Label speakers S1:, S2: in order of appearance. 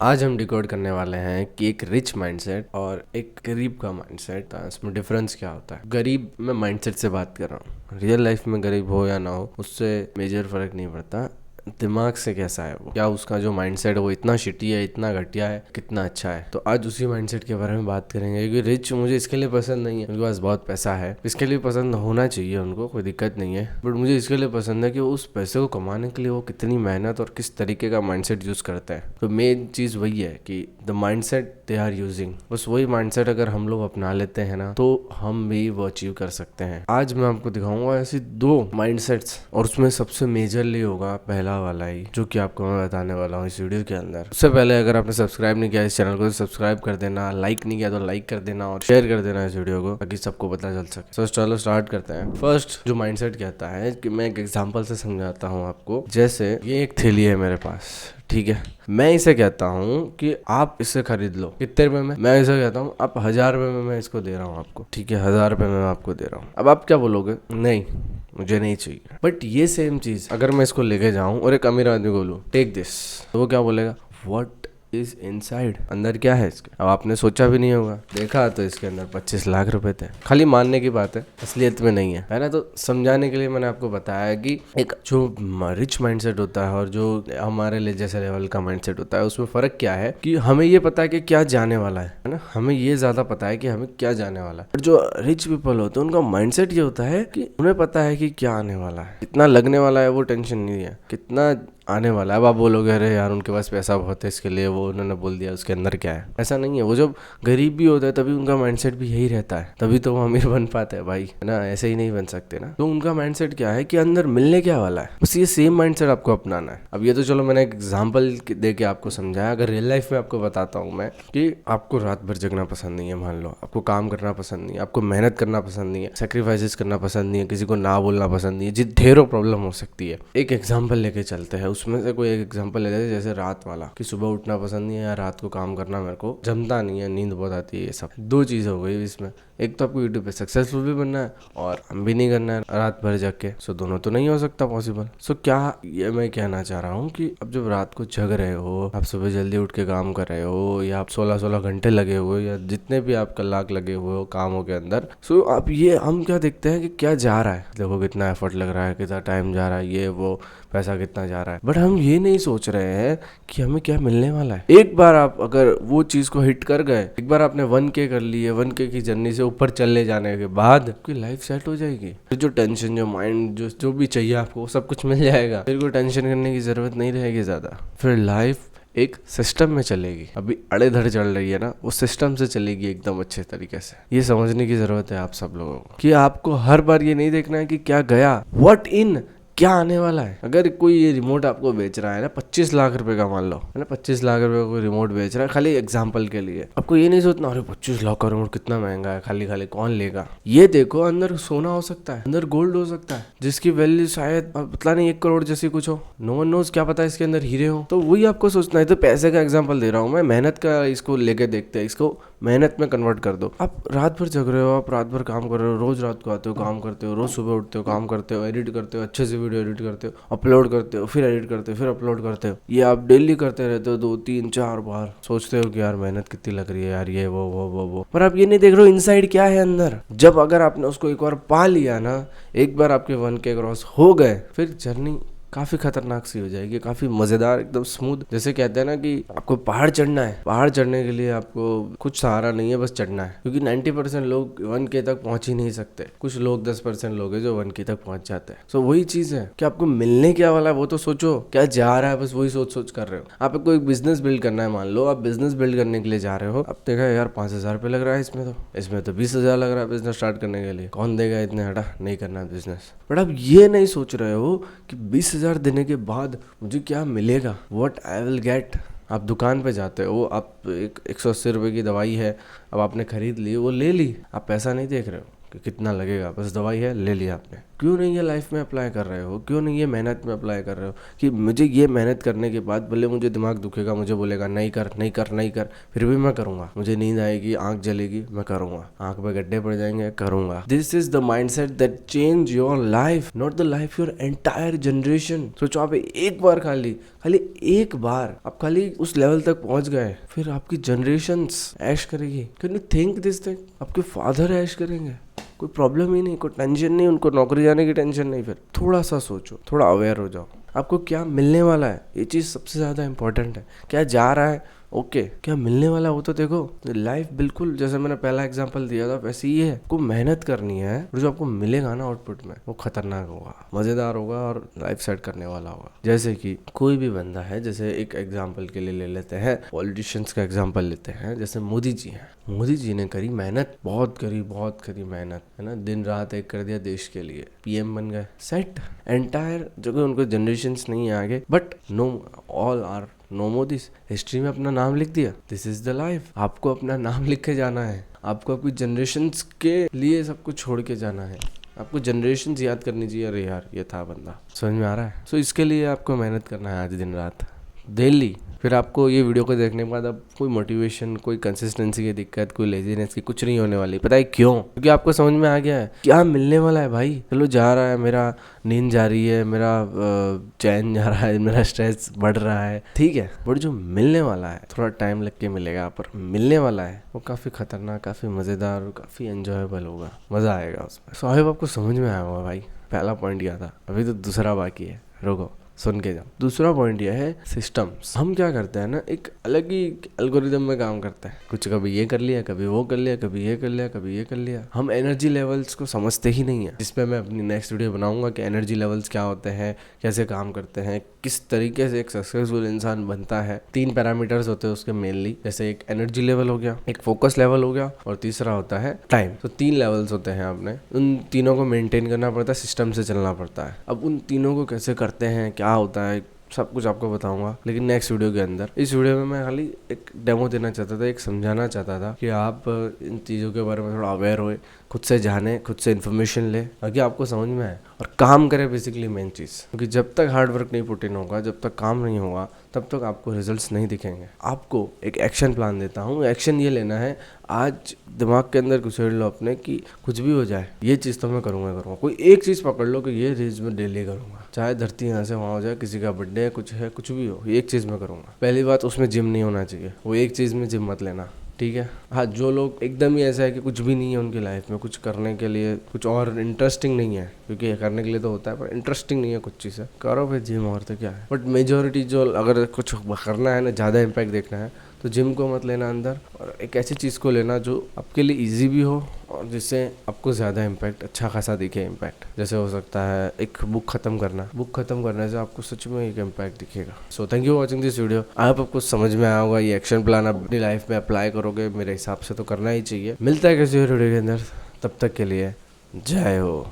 S1: आज हम डिकोड करने वाले हैं कि एक रिच माइंडसेट और एक गरीब का माइंडसेट, इसमें डिफरेंस क्या होता है। गरीब मैं माइंडसेट से बात कर रहा हूँ। रियल लाइफ में गरीब हो या ना हो उससे मेजर फर्क नहीं पड़ता, दिमाग से कैसा है वो, क्या उसका जो माइंडसेट है वो इतना शिटी है, इतना घटिया है, कितना अच्छा है। तो आज उसी माइंडसेट के बारे में बात करेंगे। क्योंकि रिच मुझे इसके लिए पसंद नहीं है उनके पास बहुत पैसा है, इसके लिए पसंद होना चाहिए उनको, कोई दिक्कत नहीं है, बट मुझे इसके लिए पसंद है कि उस पैसे को कमाने के लिए वो कितनी मेहनत और किस तरीके का माइंडसेट यूज करते हैं। तो मेन चीज वही है कि the mindset they are using, बस वही माइंडसेट अगर हम लोग अपना लेते हैं ना तो हम भी वो अचीव कर सकते हैं। आज मैं आपको दिखाऊंगा ऐसी दो माइंडसेट्स, और उसमें सबसे मेजरली होगा पहला वाला ही, जो कि आपको मैं बताने वाला हूँ इस वीडियो के अंदर। उससे पहले अगर आपने सब्सक्राइब नहीं किया इस चैनल को तो सब्सक्राइब कर देना, लाइक नहीं किया तो लाइक कर देना और शेयर कर देना इस वीडियो को, ताकि सबको पता चल सके। तो चलो स्टार्ट करते हैं। फर्स्ट जो माइंडसेट कहता है कि मैं एक एग्जांपल से समझाता हूँ आपको। जैसे ये एक थैली है मेरे पास, ठीक है, मैं इसे कहता हूँ कि आप इसे खरीद लो। कितने रुपए में? मैं इसे कहता हूँ आप 1000 रुपए में मैं इसको दे रहा हूँ आपको, ठीक है, 1000 रुपए में मैं आपको दे रहा हूँ। अब आप क्या बोलोगे? नहीं, मुझे नहीं चाहिए। बट ये सेम चीज अगर मैं इसको लेके जाऊं और एक अमीर आदमी को बोलूं टेक दिस, तो वो क्या बोलेगा? व्हाट इज इनसाइड, अंदर क्या है इसके? अब आपने सोचा भी नहीं होगा, देखा तो इसके अंदर 25 लाख रुपए थे। खाली मानने की बात है, असलियत में नहीं है ना। तो समझाने के लिए मैंने आपको बताया कि एक जो रिच माइंडसेट होता है और जो हमारे लिए जैसे लेवल का माइंडसेट होता है उसमें फर्क क्या है कि हमें ये पता है कि क्या जाने वाला है ना, हमें ये ज्यादा पता है कि हमें क्या जाने वाला है। और जो रिच पीपल होते हैं उनका माइंडसेट ये होता है कि उन्हें पता है कि क्या आने वाला है, कितना लगने वाला है वो टेंशन नहीं है, कितना आने वाला है। अब आप बोलोगे अरे यार उनके पास पैसा बहुत है इसके लिए वो उन्होंने बोल दिया उसके अंदर क्या है। ऐसा नहीं है, वो जब गरीब भी होता है तभी उनका माइंडसेट भी यही रहता है, तभी तो वो अमीर बन पाते हैं भाई, है ना, ऐसे ही नहीं बन सकते ना। तो उनका माइंडसेट क्या है कि अंदर मिलने क्या वाला है, बस ये सेम माइंडसेट आपको अपनाना है। अब ये तो चलो मैंने एक एग्जाम्पल दे के आपको समझाया। अगर रियल लाइफ में आपको बताता हूँ मैं कि आपको रात भर जगना पसंद नहीं है, मान लो आपको काम करना पसंद नहीं है, आपको मेहनत करना पसंद नहीं है, सेक्रीफाइसेस करना पसंद नहीं है, किसी को ना बोलना पसंद नहीं है, जी ढेरों प्रॉब्लम हो सकती है। एक एग्जाम्पल लेके चलते हैं, उसमें से कोई एक एग्जाम्पल ले लेते हैं जैसे रात वाला, कि सुबह उठना पसंद नहीं है या रात को काम करना मेरे को जमता नहीं है, नींद बहुत आती है। ये सब दो चीज हो गई इसमें। एक तो आपको यूट्यूब पे सक्सेसफुल भी बनना है और हम भी नहीं करना है रात भर जग के, सो दोनों तो नहीं हो सकता पॉसिबल। सो क्या ये मैं कहना चाह रहा हूँ कि अब जब रात को जग रहे हो, आप सुबह जल्दी उठ के काम कर रहे हो, या आप 16-16 घंटे लगे हुए या जितने भी आप कलाक लगे हुए हो कामों के अंदर, सो आप ये हम क्या देखते हैं कि क्या जा रहा है, देखो कितना एफर्ट लग रहा है, कितना टाइम जा रहा है, ये वो पैसा कितना जा रहा है, बट हम ये नहीं सोच रहे हैं कि हमें क्या मिलने वाला है। एक बार आप अगर वो चीज को हिट कर गए, एक बार आपने 1K कर लिए, 1K की जर्नी से ऊपर चले जाने के बाद आपकी लाइफ सेट हो जाएगी। जो टेंशन, जो माइंड, जो भी चाहिए आपको सब कुछ मिल जाएगा, फिर कोई टेंशन करने की जरूरत नहीं रहेगी ज्यादा। फिर लाइफ एक सिस्टम में चलेगी। अभी अड़ेधड़ चल रही है ना, वो सिस्टम से चलेगी एकदम अच्छे तरीके से। ये समझने की जरूरत है आप सब लोगों को कि आपको हर बार ये नहीं देखना है कि क्या गया, व्हाट इन, क्या आने वाला है। अगर कोई ये रिमोट आपको बेच रहा है ना 25 लाख रुपए का, मान लो है ना, 25 लाख रुपए का कोई रिमोट बेच रहा है, खाली एग्जांपल के लिए, आपको ये नहीं सोचना अरे 25 लाख का रिमोट कितना महंगा है, खाली खाली कौन लेगा। ये देखो अंदर सोना हो सकता है, अंदर गोल्ड हो सकता है, जिसकी वैल्यू शायद पता नहीं 1 करोड़ जैसी कुछ हो, नो वन नोज, क्या पता इसके अंदर हीरे हो। तो वही आपको सोचना है। तो पैसे का एग्जाम्पल दे रहा हूँ मैं, मेहनत का इसको लेके देखते हैं, इसको मेहनत में कन्वर्ट कर दो। आप रात भर जग रहे हो, आप रात भर काम कर रहे हो, रोज रात को आते हो, काम करते हो, रोज सुबह उठते हो, काम करते हो, एडिट करते हो, अच्छे से वीडियो एडिट करते हो, अपलोड करते हो, फिर एडिट करते हो, फिर अपलोड करते हो। ये आप डेली करते रहते हो 2-3-4 बार। सोचते हो कि यार मेहनत कितनी लग रही है यार, ये वो, पर आप ये नहीं देख रहे हो इनसाइड क्या है अंदर। जब अगर आपने उसको एक बार पा लिया ना, एक बार आपके 1K क्रॉस हो गए, फिर जर्नी काफी खतरनाक सी हो जाएगी, काफी मजेदार, एकदम स्मूथ। जैसे कहते हैं ना कि आपको पहाड़ चढ़ना है, पहाड़ चढ़ने के लिए आपको कुछ सहारा नहीं है, बस चढ़ना है। क्योंकि 90% लोग 1K तक पहुंच ही नहीं सकते, कुछ लोग 10% लोग हैं जो 1K तक पहुंच जाते हैं। सो वही चीज है कि आपको मिलने क्या वाला है वो तो सोचो, क्या जा रहा है बस वही सोच कर रहे हो। आपको एक बिजनेस बिल्ड करना है, मान लो आप बिजनेस बिल्ड करने के लिए जा रहे हो, अब देखा यार 5000 रुपये लग रहा है इसमें तो 20,000 लग रहा है बिजनेस स्टार्ट करने के लिए, कौन देगा इतने, हटा नहीं करना बिजनेस। बट आप ये नहीं सोच रहे हो कि 20,000 देने के बाद मुझे क्या मिलेगा, व्हाट आई विल गेट। आप दुकान पे जाते हो, आप एक 180 रुपये की दवाई है, अब आपने खरीद ली, वो ले ली, आप पैसा नहीं देख रहे हो कि कितना लगेगा, बस दवाई है ले लिया आपने, क्यों नहीं ये लाइफ में अप्लाई कर रहे हो? क्यों नहीं ये मेहनत में अप्लाई कर रहे हो कि मुझे ये मेहनत करने के बाद भले मुझे दिमाग दुखेगा, मुझे बोलेगा नहीं कर नहीं कर नहीं कर, फिर भी मैं करूंगा। मुझे नींद आएगी, आंख जलेगी, मैं करूंगा। आंख पे गड्ढे पड़ जाएंगे, करूंगा। This is the mindset that change your life, not the life your entire generation. सोचो आप एक बार खाली एक बार आप खाली उस लेवल तक पहुंच गए, फिर आपकी जनरेशंस ऐश करेगी। Can you think this thing? आपके फादर ऐश करेंगे, कोई प्रॉब्लम ही नहीं, कोई टेंशन नहीं, उनको नौकरी जाने की टेंशन नहीं। फिर थोड़ा सा सोचो, थोड़ा अवेयर हो जाओ, आपको क्या मिलने वाला है, ये चीज़ सबसे ज़्यादा इंपॉर्टेंट है। क्या जा रहा है ओके, क्या मिलने वाला है वो तो देखो। लाइफ बिल्कुल जैसे मैंने पहला एग्जांपल दिया था वैसे ही है, आपको मेहनत करनी है और जो आपको मिलेगा ना आउटपुट में वो खतरनाक होगा, मज़ेदार होगा और लाइफ सेट करने वाला होगा। जैसे कि कोई भी बंदा है, जैसे एक एग्जाम्पल के लिए ले लेते हैं, पॉलिटिशियंस का एग्जाम्पल लेते हैं, जैसे मोदी जी हैं। मोदी जी ने करी मेहनत, बहुत करी मेहनत, है ना, दिन रात एक कर दिया देश के लिए, पीएम बन गए, सेट एंटायर। जो कि उनको जनरेशंस नहीं है आगे, but no all are no Modis. History में अपना नाम लिख दिया, दिस इज द लाइफ। आपको अपना नाम लिख के जाना है, आपको अपनी जनरेशंस के लिए सब कुछ छोड़ के जाना है। आपको जनरेशंस याद करनी चाहिए, अरे यार ये था बंदा। समझ में आ रहा है? सो इसके लिए आपको मेहनत करना है आज दिन रात डेली। फिर आपको ये वीडियो को देखने के बाद अब कोई मोटिवेशन, कोई कंसिस्टेंसी की दिक्कत, कोई लेजीनेस की कुछ नहीं होने वाली। पता है क्यों? क्योंकि आपको समझ में आ गया है क्या मिलने वाला है। भाई चलो जा रहा है, मेरा नींद जा रही है, मेरा चैन जा रहा है, मेरा स्ट्रेस बढ़ रहा है, ठीक है, बट जो मिलने वाला है थोड़ा टाइम लग के मिलेगा, पर मिलने वाला है वो काफ़ी खतरनाक, काफ़ी मज़ेदार और काफ़ी एंजॉयबल होगा, मज़ा आएगा उसमें। सो आई होप आपको समझ में आया होगा भाई। पहला पॉइंट क्या था, अभी तो दूसरा बाकी है, रुको सुन के जाओ। दूसरा पॉइंट यह है सिस्टम्स। हम क्या करते हैं ना, एक अलग ही एल्गोरिदम में काम करते हैं। कुछ कभी ये कर लिया, कभी वो कर लिया, कभी ये कर लिया, कभी ये कर लिया। हम एनर्जी लेवल्स को समझते ही नहीं है, जिसपे मैं अपनी नेक्स्ट वीडियो बनाऊंगा कि एनर्जी लेवल्स क्या होते हैं, कैसे काम करते हैं, किस तरीके से एक सक्सेसफुल इंसान बनता है। 3 पैरामीटर्स होते हैं उसके मेनली, जैसे एक एनर्जी लेवल हो गया, एक फोकस लेवल हो गया और तीसरा होता है टाइम। तो 3 लेवल्स होते हैं, आपने उन तीनों को मेंटेन करना पड़ता है, सिस्टम से चलना पड़ता है। अब उन तीनों को कैसे करते हैं, क्या होता है, सब कुछ आपको बताऊंगा, लेकिन नेक्स्ट वीडियो के अंदर। इस वीडियो में मैं खाली एक डेमो देना चाहता था, एक समझाना चाहता था कि आप इन चीज़ों के बारे में थोड़ा अवेयर होए, खुद से जाने, खुद से इन्फॉर्मेशन ले, ताकि आपको समझ में आए और काम करे। बेसिकली मेन चीज़, क्योंकि जब तक हार्ड वर्क नहीं पुट इन होगा, जब तक काम नहीं होगा, तब तक आपको रिजल्ट्स नहीं दिखेंगे। आपको एक एक्शन प्लान देता हूँ। एक्शन ये लेना है, आज दिमाग के अंदर घुसेड़ लो अपने कि कुछ भी हो जाए ये चीज़ तो मैं करूँगा। कोई एक चीज़ पकड़ लो कि ये चीज़ मैं डेली करूँगा, चाहे धरती यहाँ से वहाँ हो जाए, किसी का बर्थडे है, कुछ है, कुछ भी हो, एक चीज़ मैं करूँगा। पहली बात, उसमें जिम नहीं होना चाहिए, वो एक चीज़ में जिम मत लेना, ठीक है। हाँ, जो लोग एकदम ही ऐसा है कि कुछ भी नहीं है उनकी लाइफ में, कुछ करने के लिए कुछ और इंटरेस्टिंग नहीं है, क्योंकि करने के लिए तो होता है पर इंटरेस्टिंग नहीं है कुछ चीज़ें, करो फिर जिम, और तो क्या है। बट मेजॉरिटी जो अगर कुछ करना है ना, ज़्यादा इम्पैक्ट देखना है, तो जिम को मत लेना अंदर, और एक ऐसी चीज़ को लेना जो आपके लिए ईजी भी हो और जिससे आपको ज़्यादा इम्पैक्ट, अच्छा खासा दिखे इम्पैक्ट। जैसे हो सकता है एक बुक ख़त्म करना, बुक ख़त्म करने से आपको सच में एक इम्पैक्ट दिखेगा। So thank you watching this video. आपको समझ में आया होगा, ये एक्शन प्लान आप अपनी लाइफ में अप्लाई करोगे, मेरे हिसाब से तो करना ही चाहिए। मिलता है किसी वीडियो के अंदर, तब तक के लिए जय हो।